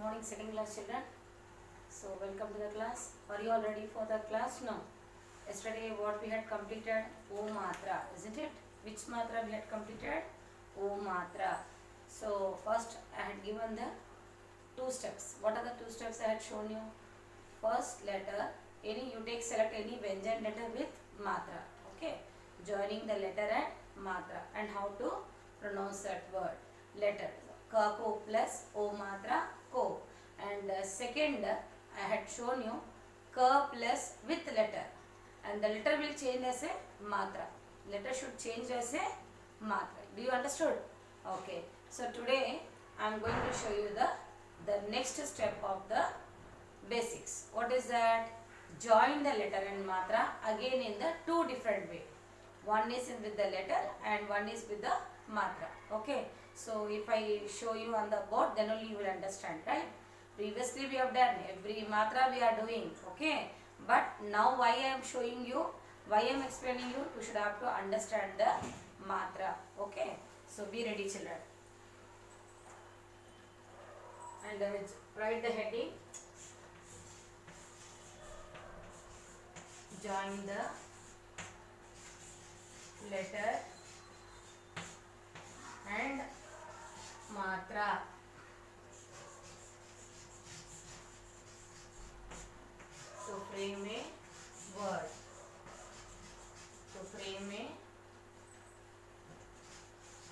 morning second class children. So welcome to the class. Are you all ready for the class now? Yesterday what we had completed? O Matra, isn't it? Which Matra we had completed? O Matra. So first I had given the two steps. What are the two steps I had shown you? First letter, select any Vyanjan letter with Matra. Okay. Joining the letter and Matra and how to pronounce that word. Letter. Ka ko plus O Matra ko. And second I had shown you ka plus with letter. And the letter will change as a Matra. Letter should change as a Matra. Do you understood? Okay. So today I am going to show you the next step of the basics. What is that? Join the letter and Matra again in the two different way. One is with the letter and one is with the Matra. Okay. So if I show you on the board, then only you will understand, right? Previously we have done every Matra we are doing. Okay. But now why I am showing you, why I am explaining you, you should have to understand the Matra. Okay. So be ready children. And write the heading. Join the letter and Matra. To frame a word. To frame a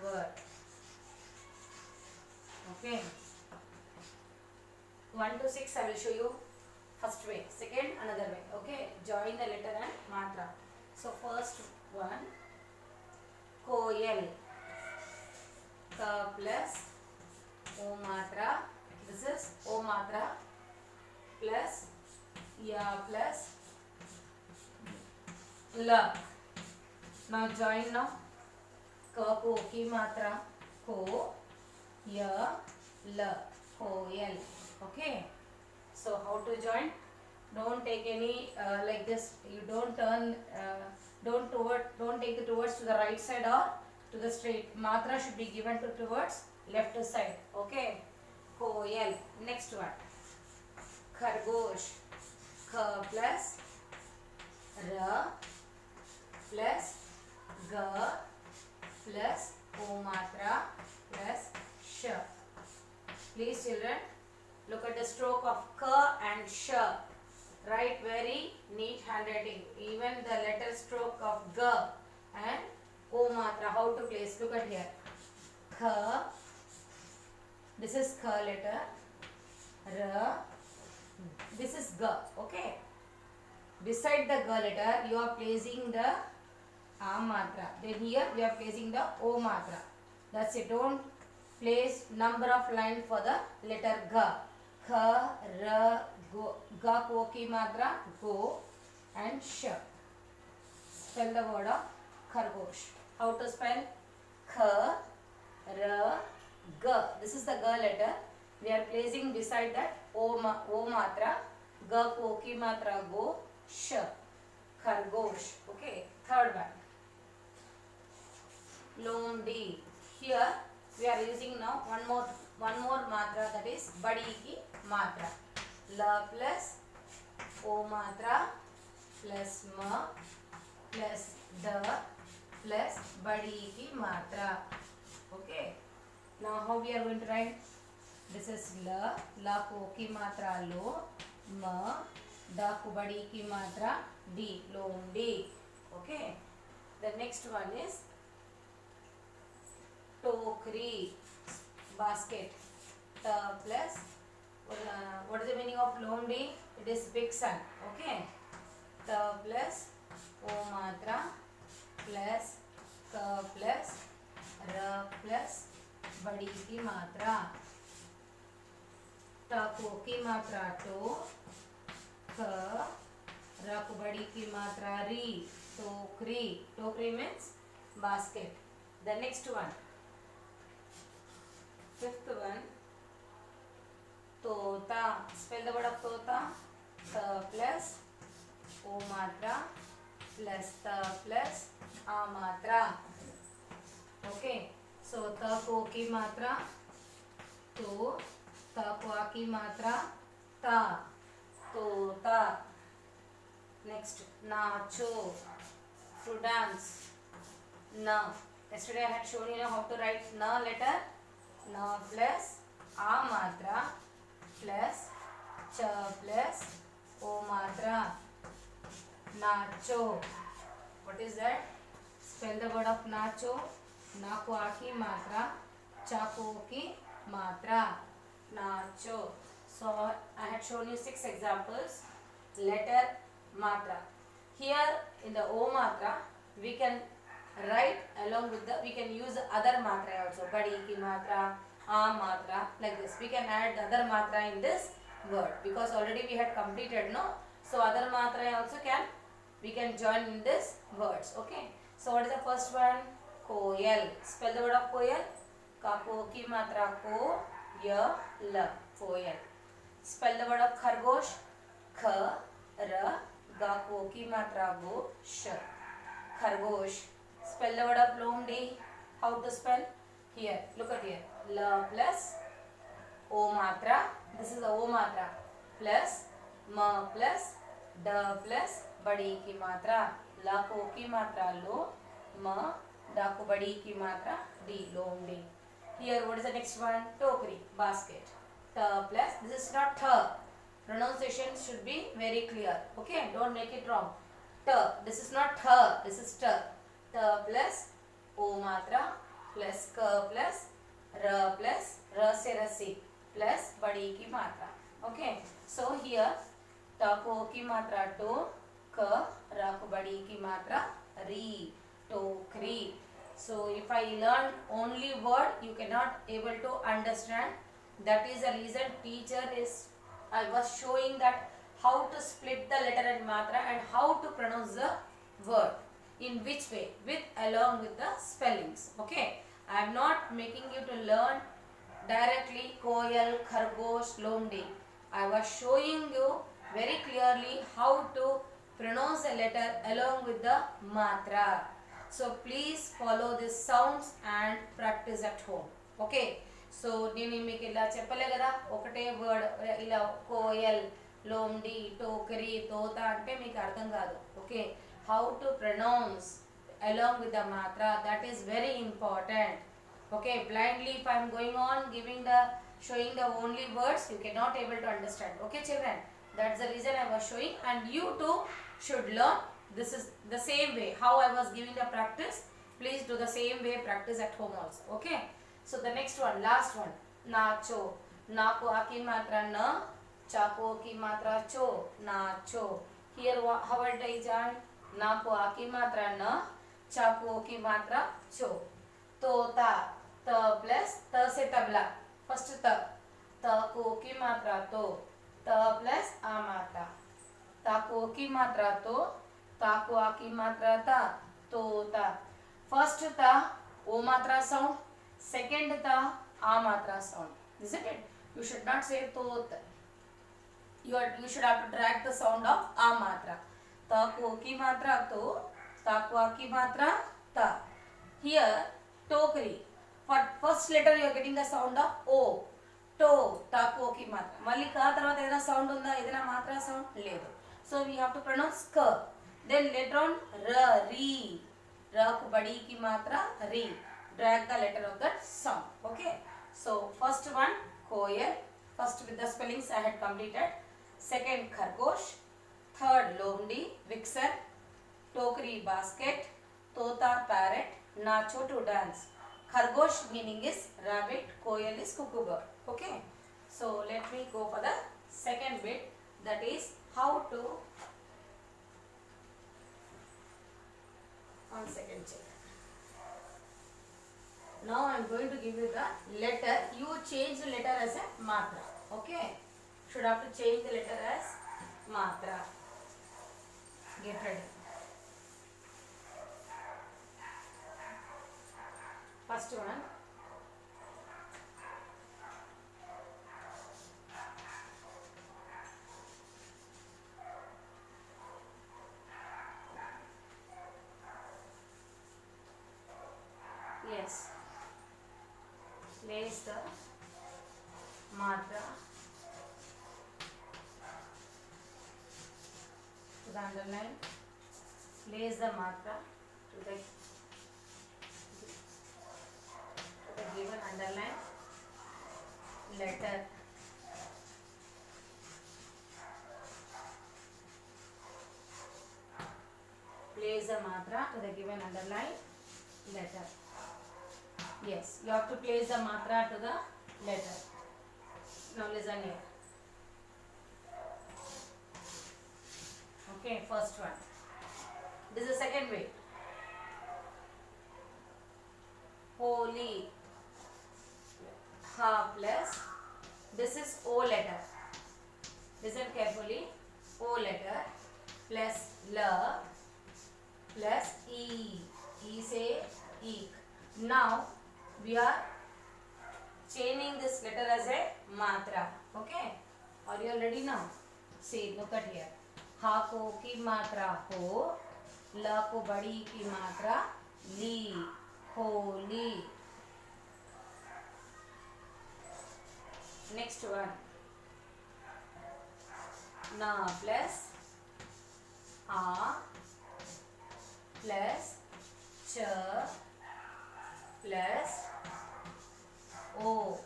word. Okay. 1 to 6 I will show you first way. Second another way. Okay. Join the letter and Matra. So first one. Koyal. Ka plus O Matra. This is O Matra plus Ya plus La. Now join now. Ka ko ki Matra. Ko Ya La. Koyal. Okay. So how to join? Don't take any like this. You don't turn. Don't take it towards to the right side or to the straight. Matra should be given towards left side. Okay. Koyal. Next one. Khargosh. K plus R plus G plus O Matra plus Sh. Please children, look at the stroke of K and Sh. Write very neat handwriting. Even the letter stroke of G and O Matra, how to place. Look at here. K. This is K letter. R. This is G. Okay. Beside the G letter, you are placing the A Matra. Then here we are placing the O Matra. That's it. Don't place number of line for the letter G. K, R, Go. G, Ko, Ki Matra, Go and Sh. Spell the word of Khargosh. How to spell? K, R, G. This is the G letter. We are placing beside that O Matra. G, Ko, Ki Matra, Go, Sh. Khargosh. Okay. Third one. Lomdi. Here we are using now one more Matra, that is Badi ki Matra. La plus O Matra plus Ma plus Da plus Badi ki Matra. Okay. Now how we are going to write? This is La ko ki Matra Lo, Ma, Da ko Badi ki Matra Di, Lomdi. Okay. The next one is Tokri, basket. Ta plus what is the meaning of Lomdi? It is big sun. Okay. Ta plus O Matra plus Ka plus R plus Badi ki Matra. Ta ko ki Matra To. Ka Ra ko Badi ki Matra Ri. Tokri. Tokri means basket. The next one. Fifth one. Tota. Spell the word of Tota. Ta plus O Matra plus Ta plus A Matra. Okay. So ta ko ki Matra To ta को आ की मात्रा ta, तोता. Next, nacho, to dance. Na. Yesterday I had shown you how to write na letter. Na plus a matra plus cha plus o matra. Nacho. What is that? Spell the word of nacho. Na को आ की मात्रा, चा को ओ की मात्रा. Nacho. So I had shown you 6 examples. Letter, matra. Here in the o matra we can write along with the, we can use other matra also. Badi ki matra, a matra, like this. We can add the other matra in this word because already we had completed, no? So other matra also we can join in this words. Okay. So what is the first one? Koyal. Spell the word of koyal. Ka ko ki matra ko, ya la. Koyal. Spell the word of khargosh. Kha ra ga ko की मात्रा गो श. खरगोश. Spell the word of lomdi. How to spell? Here, look at here. La plus o matra. This is the o matra. Plus ma plus da plus badi की मात्रा. La को की मात्रा लो. Ma da को बड़ी की मात्रा D. lomdi. Here, what is the next one? Tokri. Basket. Ta plus. This is not tha. Pronunciation should be very clear. Okay, don't make it wrong. T. This is not th. This is t. T plus o matra plus k plus r se rasi plus badi ki matra. Okay. So here t को की मात्रा to, k ra को badi की मात्रा ri. Tokri. So if I learn only word, you cannot able to understand. That is the reason teacher is. I was showing that how to split the letter and matra and how to pronounce the word. In which way? Along with the spellings. Okay. I am not making you to learn directly koyal, khargosh, lomdi. I was showing you very clearly how to pronounce a letter along with the matra. So please follow these sounds and practice at home. Okay. So నేను మీకు ఇలా చెప్పలే కదా, ఒకటే word ఇలా కోయల్, లోమ్డి, టోకరి, తోత అంటే మీకు అర్థం కాదు. Okay. How to pronounce along with the matra, that is very important. Okay. Blindly if I am going on showing the only words, you cannot able to understand. Okay children, that's the reason I was showing, and you too should learn. This is the same way how I was giving the practice. Please do the same way, practice at home also. Okay. So the next one, last one, nacho. Na ko a ki matra na, cha ko ki matra cho. Nacho. Here how will I join? Na ko a ki matra na, cha ko ki matra cho. Tota. Ta plus ta se tabla. First ta. Ta ko ki matra to. Ta plus a matra. Ta ko ki matra to. Ta ko a ki matra ta. Tota. First ta o matra sound. Second ta a matra sound, isn't it? You should not say tot. You should have to drag the sound of a matra. Ta ko ki matra to, ta ko a ki matra ta. Here tokri. For first letter you are getting the sound of o. To, ta ko ki matra. Malli ka tarvata edana sound unda, edana matra sound ledu. So we have to pronounce ka. Then later on ra, ri. Ra ko badi ki matra ri. Drag the letter of that sound. Okay. So first one koyal. First with the spellings I had completed. Second khargosh. Third lomdi, vixen. Tokri, basket. Tota, parrot. Nacho, to dance. Khargosh meaning is rabbit. Koyal is cuckoo bird. Okay. So let me go for the second bit, that is how to. One second check. Now I am going to give you the letter. You change the letter as a matra. Okay. Should have to change the letter as matra. Get ready. First one. Yes. Place the matra to the underline. Place the matra to the given underline letter. Place the matra to the given underline letter. Yes, you have to place the matra to the letter. Now listen here. Okay, first one. This is the second way. Holy. Ha plus. This is O letter. Listen carefully. O letter plus la plus e. E say eek. Now we are chaining this letter as a matra. Okay. Are you all ready now? See, look at here. हा को की मात्रा हो, ल को बड़ी की मात्रा ली, होली. Next one. ना plus आ plus च plus o.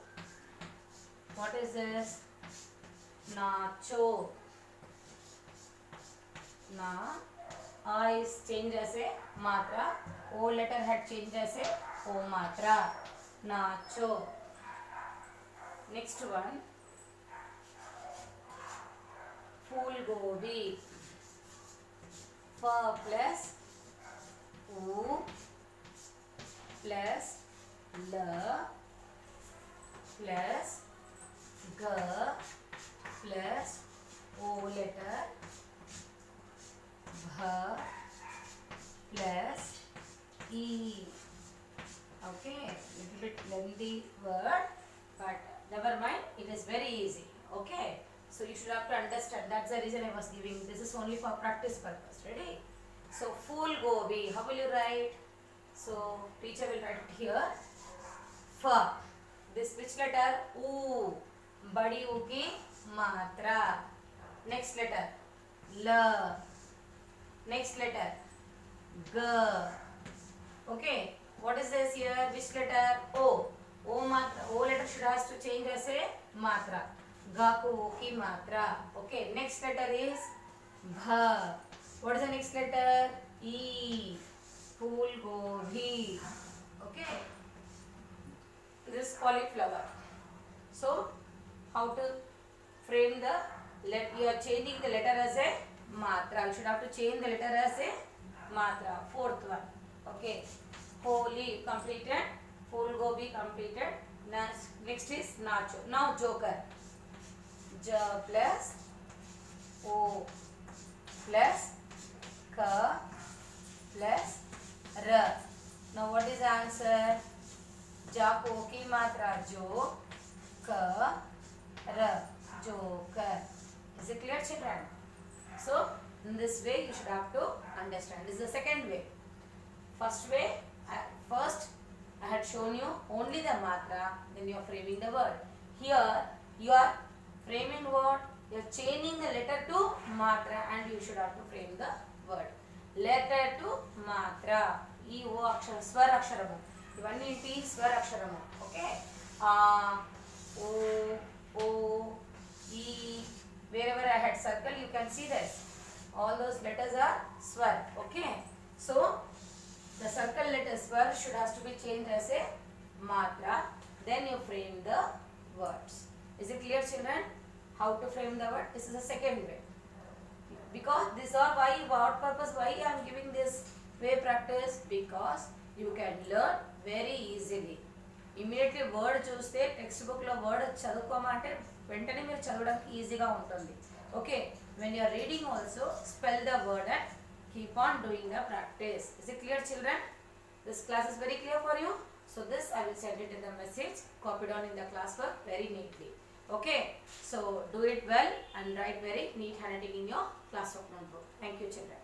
What is this? Nacho. Na, a is changed as a matra. O letter had changed as a o matra. Nacho. Next one. Phool gobi. Fa plus u plus la plus g plus o letter bha plus e. Okay, little bit lengthy word, but never mind, it is very easy. Okay, so you should have to understand. That's the reason I was giving. This is only for practice purpose. Ready? So phool gobi. How will you write? So teacher will write it here. Fa. This which letter? U. Badi u ki matra. Next letter. La. Next letter. G. Okay. What is this here? Which letter? O. O matra. O letter should have to change as a matra. Ga ko o ki matra. Okay. Next letter is bha. What is the next letter? E. Phool gobi. Okay. This cauliflower. So how to frame the letter? You are changing the letter as a matra. You should have to change the letter as a matra. Fourth one. Okay. Holy completed. Phool gobi completed. Next is nacho. Now joker. J plus O plus K plus R. Now what is the answer? Ja ko ki matra jo, K R. Joker. Is it clear, children? So in this way you should have to understand. This is the second way. First way, first I had shown you only the matra, then you are framing the word. Here you are framing what? You are changing the letter to matra and you should have to frame the word. Letter to matra. E O akshara, swar aksharamu. Ivanni inti swar aksharamu. Okay. O, E. Wherever I had circle, you can see this. All those letters are swar. Okay. So the circle letter swar should have to be changed as a matra. Then you frame the words. Is it clear, children? How to frame the word? This is the second way. Because these are why, what purpose, why I am giving this way practice? Because you can learn very easily. Immediately word చూస్తే text book లో word చదువుకోమంటే వెంటనే మీరు చదవడానికి ఈజీగా ఉంటుంది. Okay, when you are reading also spell the word and keep on doing the practice. Is it clear, children? This class is very clear for you. So this I will send it in the message, copied on in the classwork very neatly. Okay, so do it well and write very neat handwriting in your classwork notebook. Thank you, children.